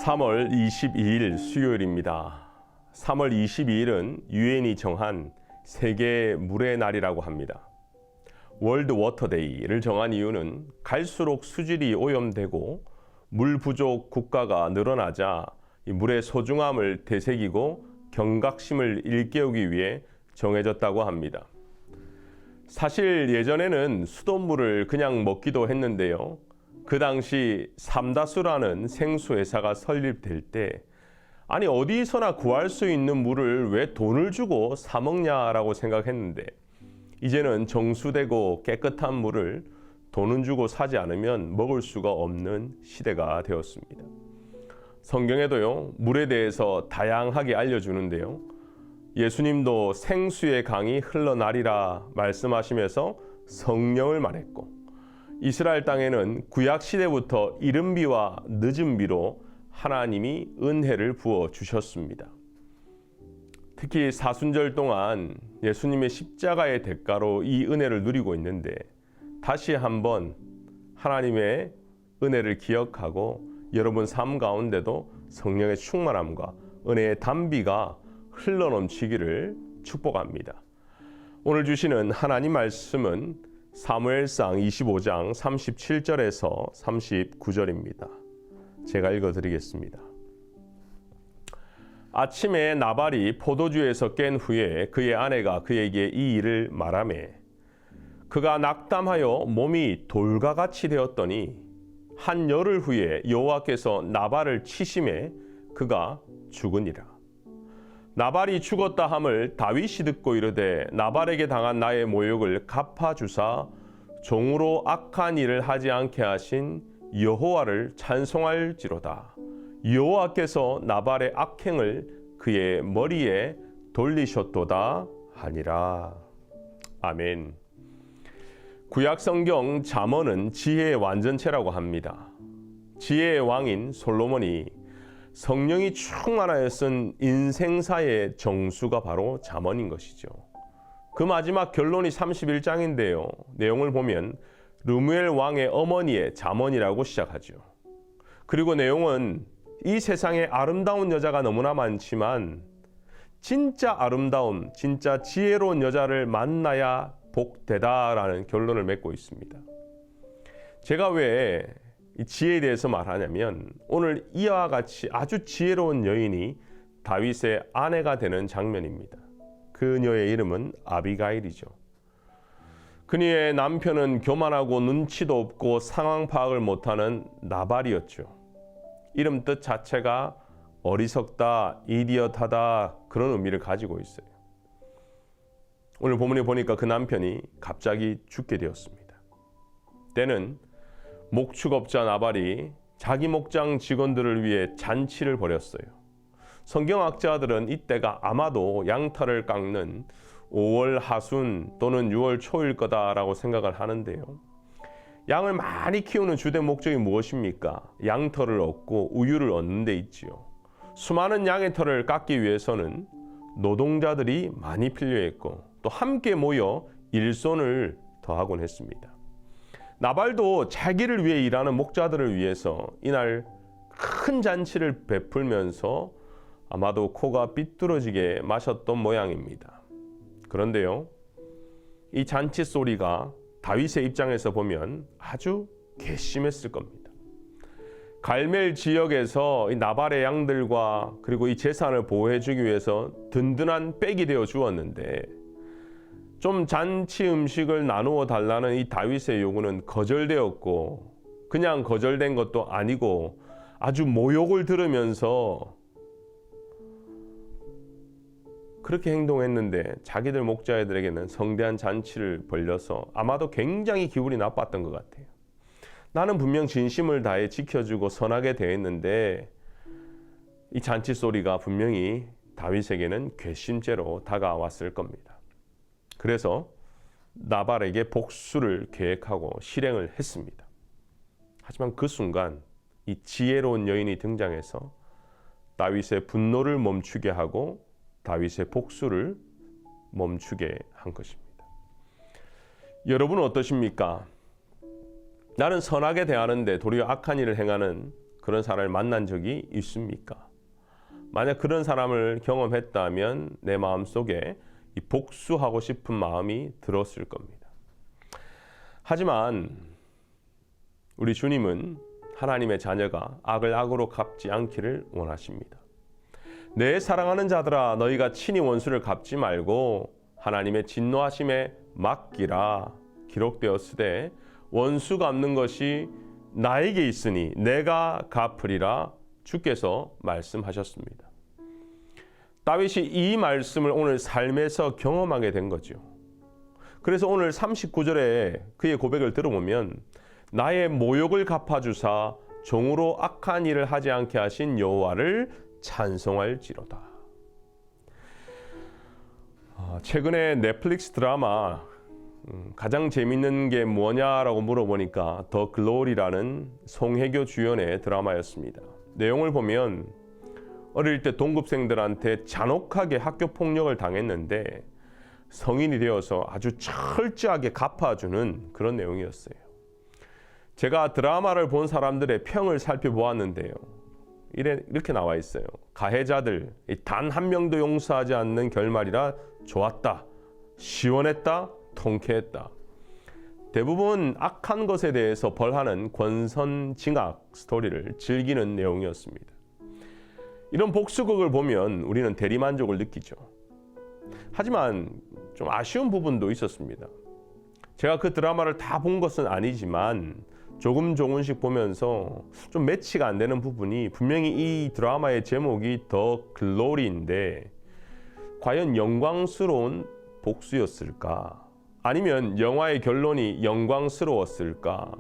3월 22일 수요일입니다. 3월 22일은 유엔이 정한 세계 물의 날이라고 합니다. 월드 워터 데이를 정한 이유는 갈수록 수질이 오염되고 물 부족 국가가 늘어나자 이 물의 소중함을 되새기고 경각심을 일깨우기 위해 정해졌다고 합니다. 사실 예전에는 수돗물을 그냥 먹기도 했는데요. 그 당시 삼다수라는 생수회사가 설립될 때 아니 어디서나 구할 수 있는 물을 왜 돈을 주고 사 먹냐라고 생각했는데 이제는 정수되고 깨끗한 물을 돈은 주고 사지 않으면 먹을 수가 없는 시대가 되었습니다. 성경에도요, 물에 대해서 다양하게 알려주는데요. 예수님도 생수의 강이 흘러나리라 말씀하시면서 성령을 말했고, 이스라엘 땅에는 구약 시대부터 이른 비와 늦은 비로 하나님이 은혜를 부어 주셨습니다. 특히 사순절 동안 예수님의 십자가의 대가로 이 은혜를 누리고 있는데 다시 한번 하나님의 은혜를 기억하고 여러분 삶 가운데도 성령의 충만함과 은혜의 단비가 흘러넘치기를 축복합니다. 오늘 주시는 하나님 말씀은 사무엘상 25장 37절에서 39절입니다. 제가 읽어드리겠습니다. 아침에 나발이 포도주에서 깬 후에 그의 아내가 그에게 이 일을 말하매 그가 낙담하여 몸이 돌과 같이 되었더니 한 열흘 후에 여호와께서 나발을 치심해 그가 죽으니라. 나발이 죽었다 함을 다윗이 듣고 이르되 나발에게 당한 나의 모욕을 갚아주사 종으로 악한 일을 하지 않게 하신 여호와를 찬송할지로다. 여호와께서 나발의 악행을 그의 머리에 돌리셨도다 하니라. 아멘. 구약 성경 잠언은 지혜의 완전체라고 합니다. 지혜의 왕인 솔로몬이 성령이 충만하여 쓴 인생사의 정수가 바로 잠언인 것이죠. 그 마지막 결론이 31장인데요. 내용을 보면 르무엘 왕의 어머니의 잠언이라고 시작하죠. 그리고 내용은 이 세상에 아름다운 여자가 너무나 많지만 진짜 아름다움, 진짜 지혜로운 여자를 만나야 복되다라는 결론을 맺고 있습니다. 제가 왜 이 지혜에 대해서 말하냐면 오늘 이와 같이 아주 지혜로운 여인이 다윗의 아내가 되는 장면입니다. 그녀의 이름은 아비가일이죠. 그녀의 남편은 교만하고 눈치도 없고 상황 파악을 못하는 나발이었죠. 이름 뜻 자체가 어리석다, 이디엇하다 그런 의미를 가지고 있어요. 오늘 본문에 보니까 그 남편이 갑자기 죽게 되었습니다. 때는 목축업자 나발이 자기 목장 직원들을 위해 잔치를 벌였어요. 성경학자들은 이때가 아마도 양털을 깎는 5월 하순 또는 6월 초일 거다라고 생각을 하는데요. 양을 많이 키우는 주된 목적이 무엇입니까? 양털을 얻고 우유를 얻는 데 있지요. 수많은 양의 털을 깎기 위해서는 노동자들이 많이 필요했고 또 함께 모여 일손을 더하곤 했습니다. 나발도 자기를 위해 일하는 목자들을 위해서 이날 큰 잔치를 베풀면서 아마도 코가 삐뚤어지게 마셨던 모양입니다. 그런데요, 이 잔치 소리가 다윗의 입장에서 보면 아주 괘씸했을 겁니다. 갈멜 지역에서 이 나발의 양들과 그리고 이 재산을 보호해주기 위해서 든든한 백이 되어 주었는데 좀 잔치 음식을 나누어 달라는 이 다윗의 요구는 거절되었고 그냥 거절된 것도 아니고 아주 모욕을 들으면서 그렇게 행동했는데 자기들 목자들에게는 성대한 잔치를 벌려서 아마도 굉장히 기분이 나빴던 것 같아요. 나는 분명 진심을 다해 지켜주고 선하게 대했는데 이 잔치 소리가 분명히 다윗에게는 괘씸죄로 다가왔을 겁니다. 그래서 나발에게 복수를 계획하고 실행을 했습니다. 하지만 그 순간 이 지혜로운 여인이 등장해서 다윗의 분노를 멈추게 하고 다윗의 복수를 멈추게 한 것입니다. 여러분은 어떠십니까? 나는 선하게 대하는데 도리어 악한 일을 행하는 그런 사람을 만난 적이 있습니까? 만약 그런 사람을 경험했다면 내 마음속에 이 복수하고 싶은 마음이 들었을 겁니다. 하지만 우리 주님은 하나님의 자녀가 악을 악으로 갚지 않기를 원하십니다. 내 사랑하는 자들아 너희가 친히 원수를 갚지 말고 하나님의 진노하심에 맡기라 기록되었으되 원수 갚는 것이 나에게 있으니 내가 갚으리라 주께서 말씀하셨습니다. 다윗이 이 말씀을 오늘 삶에서 경험하게 된 거죠. 그래서 오늘 39절에 그의 고백을 들어보면 나의 모욕을 갚아주사 종으로 악한 일을 하지 않게 하신 여호와를 찬송할지로다. 최근에 넷플릭스 드라마 가장 재밌는 게 뭐냐라고 물어보니까 더 글로리라는 송혜교 주연의 드라마였습니다. 내용을 보면 어릴 때 동급생들한테 잔혹하게 학교 폭력을 당했는데 성인이 되어서 아주 철저하게 갚아주는 그런 내용이었어요. 제가 드라마를 본 사람들의 평을 살펴보았는데요. 이렇게 나와 있어요. 가해자들 단 한 명도 용서하지 않는 결말이라 좋았다, 시원했다, 통쾌했다. 대부분 악한 것에 대해서 벌하는 권선징악 스토리를 즐기는 내용이었습니다. 이런 복수극을 보면 우리는 대리만족을 느끼죠. 하지만 좀 아쉬운 부분도 있었습니다. 제가 그 드라마를 다 본 것은 아니지만 조금씩 보면서 좀 매치가 안 되는 부분이 분명히 이 드라마의 제목이 더 글로리인데 과연 영광스러운 복수였을까? 아니면 영화의 결론이 영광스러웠을까?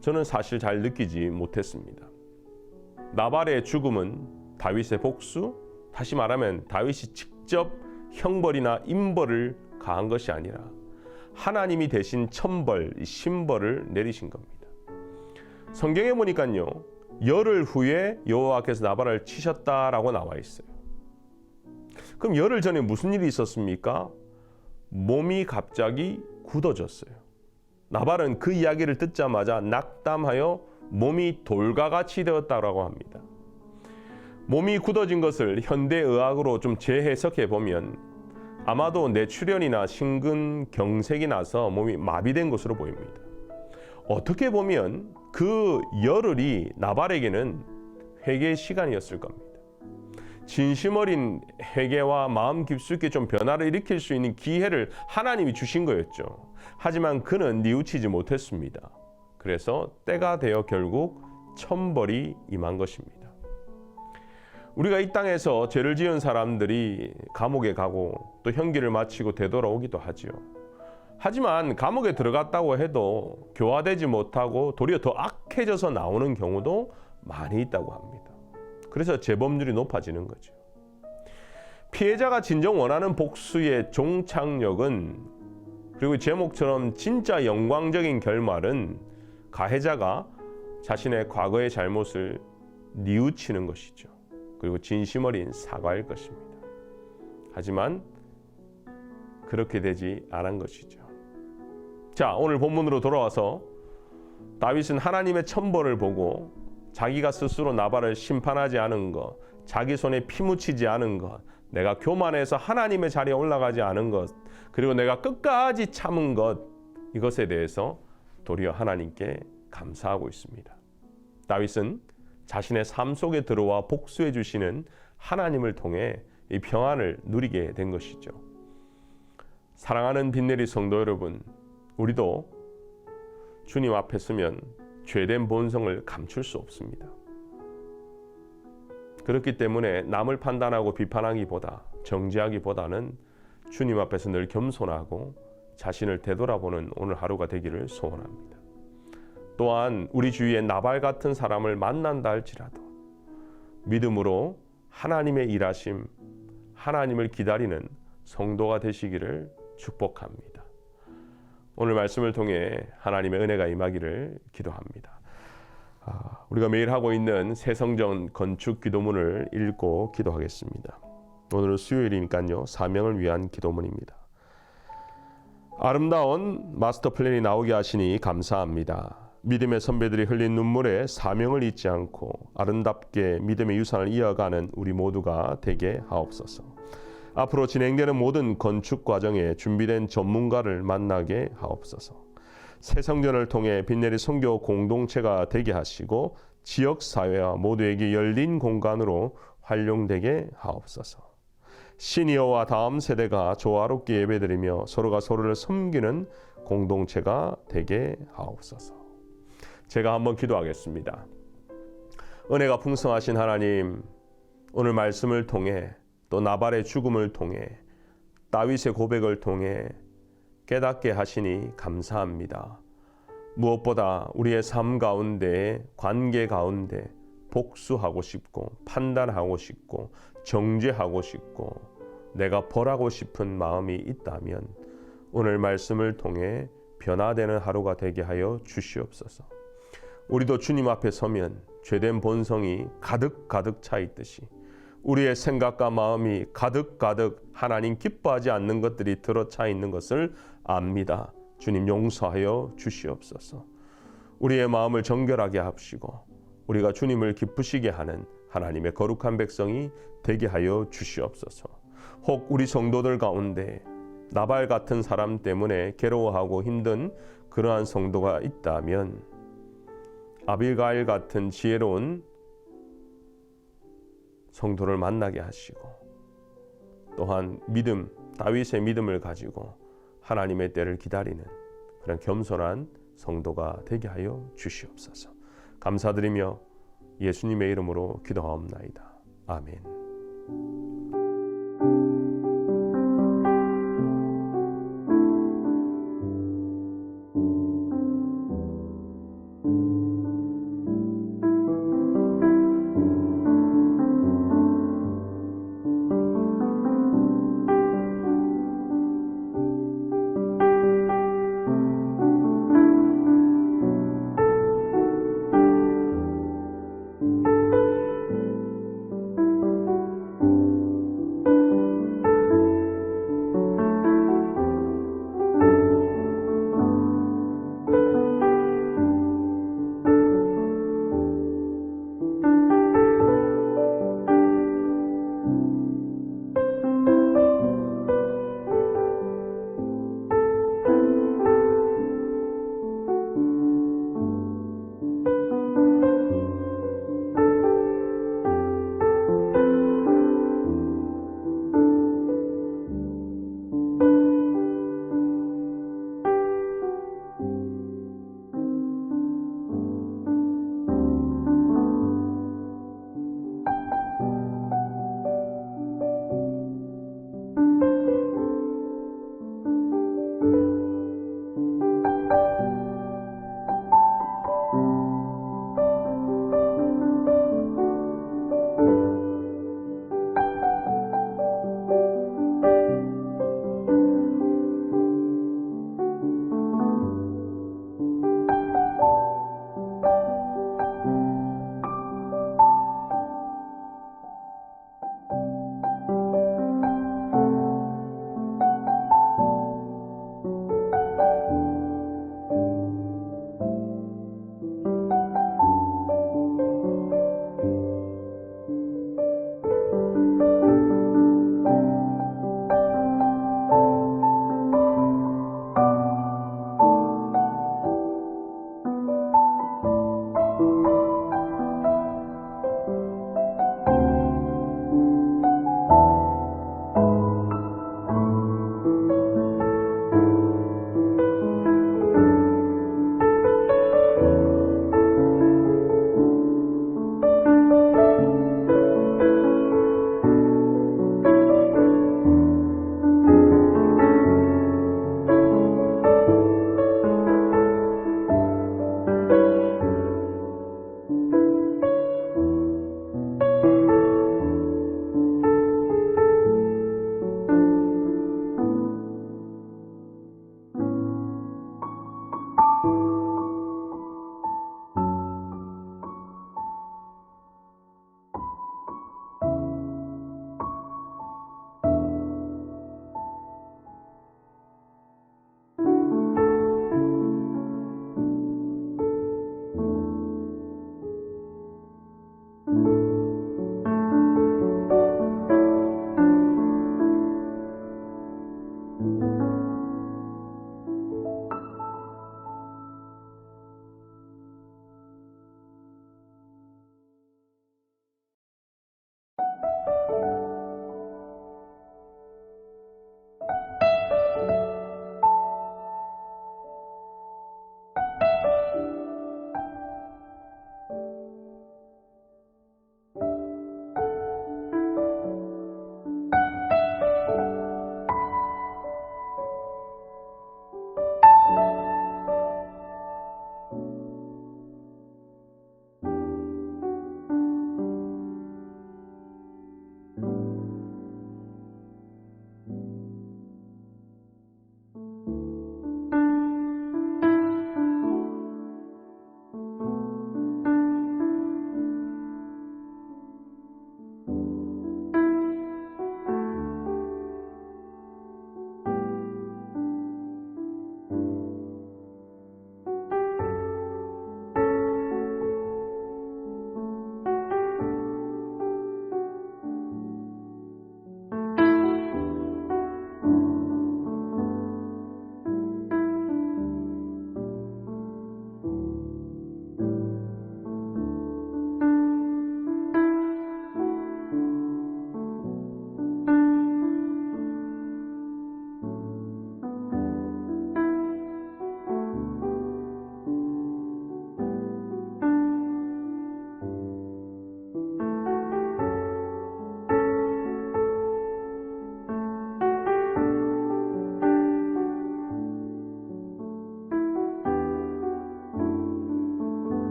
저는 사실 잘 느끼지 못했습니다. 나발의 죽음은 다윗의 복수? 다시 말하면 다윗이 직접 형벌이나 임벌을 가한 것이 아니라 하나님이 대신 천벌, 신벌을 내리신 겁니다. 성경에 보니까요, 열흘 후에 여호와께서 나발을 치셨다라고 나와 있어요. 그럼 열흘 전에 무슨 일이 있었습니까? 몸이 갑자기 굳어졌어요. 나발은 그 이야기를 듣자마자 낙담하여 몸이 돌과 같이 되었다고 합니다. 몸이 굳어진 것을 현대의학으로 좀 재해석해 보면 아마도 뇌출혈이나 심근경색이 나서 몸이 마비된 것으로 보입니다. 어떻게 보면 그 열흘이 나발에게는 회개의 시간이었을 겁니다. 진심 어린 회개와 마음 깊숙이 좀 변화를 일으킬 수 있는 기회를 하나님이 주신 거였죠. 하지만 그는 뉘우치지 못했습니다. 그래서 때가 되어 결국 천벌이 임한 것입니다. 우리가 이 땅에서 죄를 지은 사람들이 감옥에 가고 또 형기를 마치고 되돌아오기도 하지요. 하지만 감옥에 들어갔다고 해도 교화되지 못하고 도리어 더 악해져서 나오는 경우도 많이 있다고 합니다. 그래서 재범률이 높아지는 거죠. 피해자가 진정 원하는 복수의 종착역은, 그리고 제목처럼 진짜 영광적인 결말은 가해자가 자신의 과거의 잘못을 뉘우치는 것이죠. 그리고 진심 어린 사과일 것입니다. 하지만 그렇게 되지 않은 것이죠. 자, 오늘 본문으로 돌아와서 다윗은 하나님의 천벌을 보고 자기가 스스로 나발을 심판하지 않은 것, 자기 손에 피 묻히지 않은 것, 내가 교만해서 하나님의 자리에 올라가지 않은 것, 그리고 내가 끝까지 참은 것, 이것에 대해서 도리어 하나님께 감사하고 있습니다. 다윗은 자신의 삶 속에 들어와 복수해 주시는 하나님을 통해 이 평안을 누리게 된 것이죠. 사랑하는 빈내리 성도 여러분, 우리도 주님 앞에 서면 죄된 본성을 감출 수 없습니다. 그렇기 때문에 남을 판단하고 비판하기보다, 정죄하기보다는 주님 앞에서 늘 겸손하고 자신을 되돌아보는 오늘 하루가 되기를 소원합니다. 또한 우리 주위에 나발 같은 사람을 만난다 할지라도 믿음으로 하나님의 일하심, 하나님을 기다리는 성도가 되시기를 축복합니다. 오늘 말씀을 통해 하나님의 은혜가 임하기를 기도합니다. 우리가 매일 하고 있는 새성전 건축 기도문을 읽고 기도하겠습니다. 오늘은 수요일이니까요. 사명을 위한 기도문입니다. 아름다운 마스터 플랜이 나오게 하시니 감사합니다. 믿음의 선배들이 흘린 눈물에 사명을 잊지 않고 아름답게 믿음의 유산을 이어가는 우리 모두가 되게 하옵소서. 앞으로 진행되는 모든 건축 과정에 준비된 전문가를 만나게 하옵소서. 새 성전을 통해 빛내리 선교 공동체가 되게 하시고 지역 사회와 모두에게 열린 공간으로 활용되게 하옵소서. 시니어와 다음 세대가 조화롭게 예배드리며 서로가 서로를 섬기는 공동체가 되게 하옵소서. 제가 한번 기도하겠습니다. 은혜가 풍성하신 하나님, 오늘 말씀을 통해 또 나발의 죽음을 통해 다윗의 고백을 통해 깨닫게 하시니 감사합니다. 무엇보다 우리의 삶 가운데, 관계 가운데 복수하고 싶고 판단하고 싶고 정죄하고 싶고 내가 벌하고 싶은 마음이 있다면 오늘 말씀을 통해 변화되는 하루가 되게 하여 주시옵소서. 우리도 주님 앞에 서면 죄된 본성이 가득 차 있듯이 우리의 생각과 마음이 가득 하나님 기뻐하지 않는 것들이 들어차 있는 것을 압니다. 주님 용서하여 주시옵소서. 우리의 마음을 정결하게 하시고 우리가 주님을 기쁘시게 하는 하나님의 거룩한 백성이 되게 하여 주시옵소서. 혹 우리 성도들 가운데 나발 같은 사람 때문에 괴로워하고 힘든 그러한 성도가 있다면 아비가일 같은 지혜로운 성도를 만나게 하시고 또한 다윗의 믿음을 가지고 하나님의 때를 기다리는 그런 겸손한 성도가 되게 하여 주시옵소서. 감사드리며 예수님의 이름으로 기도하옵나이다. 아멘.